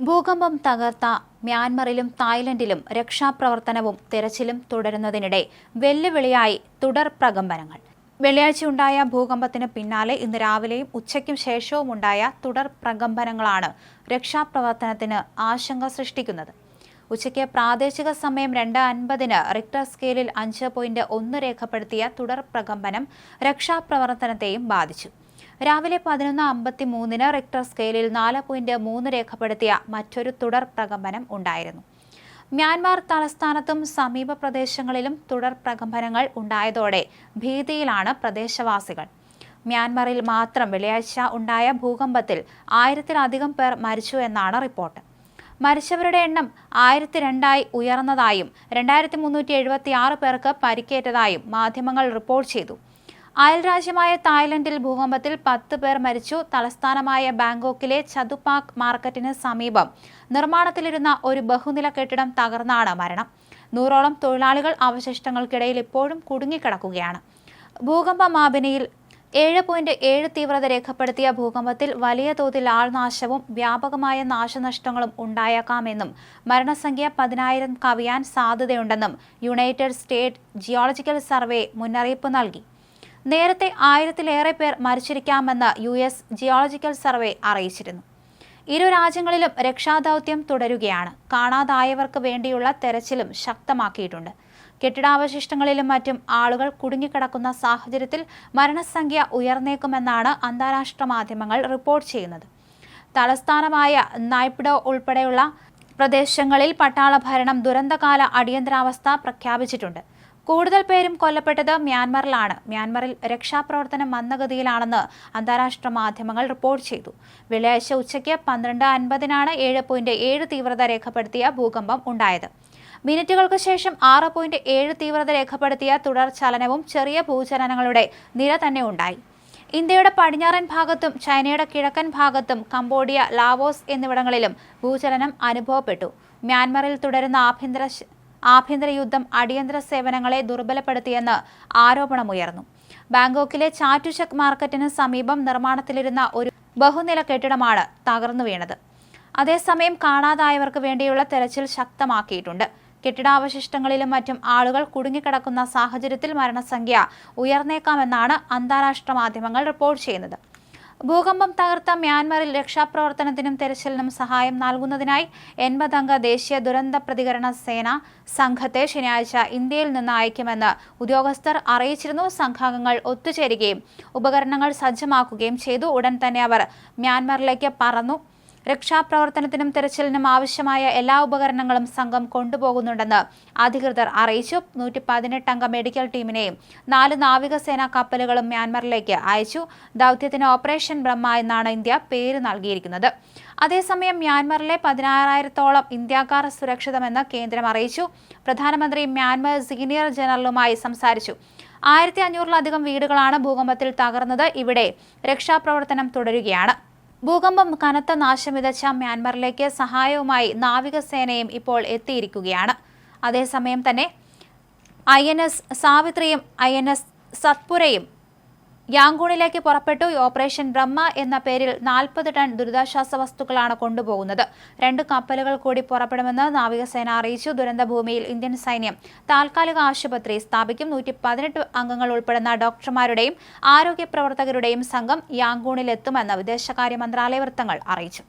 ഭൂകമ്പം തകർത്ത മ്യാൻമറിലും തായ്ലൻഡിലും രക്ഷാപ്രവർത്തനവും തെരച്ചിലും തുടരുന്നതിനിടെ വെല്ലുവിളിയായി തുടർ പ്രകമ്പനങ്ങൾ. വെള്ളിയാഴ്ചയുണ്ടായ ഭൂകമ്പത്തിന് പിന്നാലെ ഇന്ന് രാവിലെയും ഉച്ചയ്ക്കും ശേഷവുമുണ്ടായ തുടർ പ്രകമ്പനങ്ങളാണ് രക്ഷാപ്രവർത്തനത്തിന് ആശങ്ക സൃഷ്ടിക്കുന്നത്. ഉച്ചയ്ക്ക് പ്രാദേശിക സമയം 2:50 റിക്ടർ സ്കെയിലിൽ 5.1 രേഖപ്പെടുത്തിയ തുടർ പ്രകമ്പനം രക്ഷാപ്രവർത്തനത്തെയും ബാധിച്ചു. രാവിലെ 11:53 റിക്ടർ സ്കെയിലിൽ 4.3 രേഖപ്പെടുത്തിയ മറ്റൊരു തുടർ പ്രകമ്പനം ഉണ്ടായിരുന്നു. മ്യാൻമാർ തലസ്ഥാനത്തും സമീപ പ്രദേശങ്ങളിലും തുടർ പ്രകമ്പനങ്ങൾ ഉണ്ടായതോടെ ഭീതിയിലാണ് പ്രദേശവാസികൾ. മ്യാൻമറിൽ മാത്രം വെള്ളിയാഴ്ച ഉണ്ടായ ഭൂകമ്പത്തിൽ 1000-ലധികം പേർ മരിച്ചു എന്നാണ് റിപ്പോർട്ട്. മരിച്ചവരുടെ എണ്ണം 1002 ഉയർന്നതായും 2376 പേർക്ക് പരിക്കേറ്റതായും മാധ്യമങ്ങൾ റിപ്പോർട്ട് ചെയ്തു. അയൽരാജ്യമായ തായ്ലൻഡിൽ ഭൂകമ്പത്തിൽ 10 പേർ മരിച്ചു. തലസ്ഥാനമായ ബാങ്കോക്കിലെ ചതുപാക് മാർക്കറ്റിന് സമീപം നിർമ്മാണത്തിലിരുന്ന ഒരു ബഹുനില കെട്ടിടം തകർന്നാണ് മരണം. 100ഓളം തൊഴിലാളികൾ അവശിഷ്ടങ്ങൾക്കിടയിൽ ഇപ്പോഴും കുടുങ്ങിക്കിടക്കുകയാണ്. ഭൂകമ്പ മാപിനിയിൽ 7.7 തീവ്രത രേഖപ്പെടുത്തിയ ഭൂകമ്പത്തിൽ വലിയ തോതിൽ ആൾനാശവും വ്യാപകമായ നാശനഷ്ടങ്ങളും ഉണ്ടായേക്കാമെന്നും മരണസംഖ്യ 10,000 കവിയാൻ സാധ്യതയുണ്ടെന്നും യുണൈറ്റഡ് സ്റ്റേറ്റ് ജിയോളജിക്കൽ സർവേ മുന്നറിയിപ്പ് നൽകി. നേരത്തെ 1000-ലേറെ പേർ മരിച്ചിരിക്കാമെന്ന് US ജിയോളജിക്കൽ സർവേ അറിയിച്ചിരുന്നു. ഇരു രാജ്യങ്ങളിലും രക്ഷാദൗത്യം തുടരുകയാണ്. കാണാതായവർക്ക് വേണ്ടിയുള്ള തെരച്ചിലും ശക്തമാക്കിയിട്ടുണ്ട്. കെട്ടിടാവശിഷ്ടങ്ങളിലും മറ്റും ആളുകൾ കുടുങ്ങിക്കിടക്കുന്ന സാഹചര്യത്തിൽ മരണസംഖ്യ ഉയർന്നേക്കുമെന്നാണ് അന്താരാഷ്ട്ര മാധ്യമങ്ങൾ റിപ്പോർട്ട് ചെയ്യുന്നത്. തലസ്ഥാനമായ നൈപ്ഡോ ഉൾപ്പെടെയുള്ള പ്രദേശങ്ങളിൽ പട്ടാള ഭരണം ദുരന്തകാല അടിയന്തരാവസ്ഥ പ്രഖ്യാപിച്ചിട്ടുണ്ട്. കൂടുതൽ പേരും കൊല്ലപ്പെട്ടത് മ്യാൻമറിലാണ്. മ്യാൻമറിൽ രക്ഷാപ്രവർത്തനം മന്ദഗതിയിലാണെന്ന് അന്താരാഷ്ട്ര മാധ്യമങ്ങൾ റിപ്പോർട്ട് ചെയ്തു. വെള്ളിയാഴ്ച ഉച്ചയ്ക്ക് 12:50 7.7 തീവ്രത രേഖപ്പെടുത്തിയ ഭൂകമ്പം ഉണ്ടായത്. മിനിറ്റുകൾക്ക് ശേഷം 6.7 തീവ്രത രേഖപ്പെടുത്തിയ തുടർ ചലനവും ചെറിയ ഭൂചലനങ്ങളുടെ നിര തന്നെ ഉണ്ടായി. ഇന്ത്യയുടെ പടിഞ്ഞാറൻ ഭാഗത്തും ചൈനയുടെ കിഴക്കൻ ഭാഗത്തും കംബോഡിയ, ലാവോസ് എന്നിവിടങ്ങളിലും ഭൂചലനം അനുഭവപ്പെട്ടു. മ്യാൻമറിൽ തുടരുന്ന ആഭ്യന്തര യുദ്ധം അടിയന്തര സേവനങ്ങളെ ദുർബലപ്പെടുത്തിയെന്ന് ആരോപണമുയർന്നു. ബാങ്കോക്കിലെ ചാറ്റുചക് മാർക്കറ്റിന് സമീപം നിർമ്മാണത്തിലിരുന്ന ഒരു ബഹുനില കെട്ടിടമാണ് തകർന്നു വീണത്. അതേസമയം കാണാതായവർക്ക് വേണ്ടിയുള്ള തെരച്ചിൽ ശക്തമാക്കിയിട്ടുണ്ട്. കെട്ടിടാവശിഷ്ടങ്ങളിലും മറ്റും ആളുകൾ കുടുങ്ങിക്കിടക്കുന്ന സാഹചര്യത്തിൽ മരണസംഖ്യ ഉയർന്നേക്കാമെന്നാണ് അന്താരാഷ്ട്ര മാധ്യമങ്ങൾ റിപ്പോർട്ട് ചെയ്യുന്നത്. ഭൂകമ്പം തകർത്ത മ്യാൻമറിൽ രക്ഷാപ്രവർത്തനത്തിനും തെരച്ചിലിനും സഹായം നൽകുന്നതിനായി 80-അംഗ ദേശീയ ദുരന്ത പ്രതികരണ സേന സംഘത്തെ ശനിയാഴ്ച ഇന്ത്യയിൽ നിന്ന് അയക്കുമെന്ന് ഉദ്യോഗസ്ഥർ അറിയിച്ചിരുന്നു. സംഘാംഗങ്ങൾ ഒത്തുചേരുകയും ഉപകരണങ്ങൾ സജ്ജമാക്കുകയും ചെയ്തു. ഉടൻ തന്നെ അവർ മ്യാൻമറിലേക്ക് പറന്നു. രക്ഷാപ്രവർത്തനത്തിനും തെരച്ചിലിനും ആവശ്യമായ എല്ലാ ഉപകരണങ്ങളും സംഘം കൊണ്ടുപോകുന്നുണ്ടെന്ന് അധികൃതർ അറിയിച്ചു. 118-അംഗ മെഡിക്കൽ ടീമിനെയും 4 നാവികസേനാ കപ്പലുകളും മ്യാൻമറിലേക്ക് അയച്ചു. ദൗത്യത്തിന് ഓപ്പറേഷൻ ബ്രഹ്മ എന്നാണ് ഇന്ത്യ പേര് നൽകിയിരിക്കുന്നത്. അതേസമയം മ്യാൻമറിലെ 16,000-ഓളം ഇന്ത്യക്കാർ സുരക്ഷിതമെന്ന് കേന്ദ്രം അറിയിച്ചു. പ്രധാനമന്ത്രി മ്യാൻമർ സീനിയർ ജനറലുമായി സംസാരിച്ചു. 1500-ലധികം വീടുകളാണ് ഭൂകമ്പത്തിൽ തകർന്നത്. ഇവിടെ രക്ഷാപ്രവർത്തനം തുടരുകയാണ്. ഭൂകമ്പം കനത്ത നാശം വിതച്ച മ്യാൻമറിലേക്ക് സഹായവുമായി നാവികസേനയും ഇപ്പോൾ എത്തിയിരിക്കുകയാണ്. അതേസമയം തന്നെ INS സാവിത്രിയും INS സത്പുരയും യാങ്കൂണിലേക്ക് പുറപ്പെട്ടു. ഓപ്പറേഷൻ ബ്രഹ്മ എന്ന പേരിൽ 40 ടൺ ദുരിതാശ്വാസ വസ്തുക്കളാണ് കൊണ്ടുപോകുന്നത്. 2 കപ്പലുകൾ കൂടി പുറപ്പെടുമെന്ന് നാവികസേന അറിയിച്ചു. ദുരന്തഭൂമിയിൽ ഇന്ത്യൻ സൈന്യം താൽക്കാലിക ആശുപത്രി സ്ഥാപിക്കും. 118 അംഗങ്ങൾ ഉൾപ്പെടുന്ന ഡോക്ടർമാരുടെയും ആരോഗ്യ പ്രവർത്തകരുടെയും സംഘം യാങ്കൂണിലെത്തുമെന്ന് വിദേശകാര്യ മന്ത്രാലയ വൃത്തങ്ങൾ അറിയിച്ചു.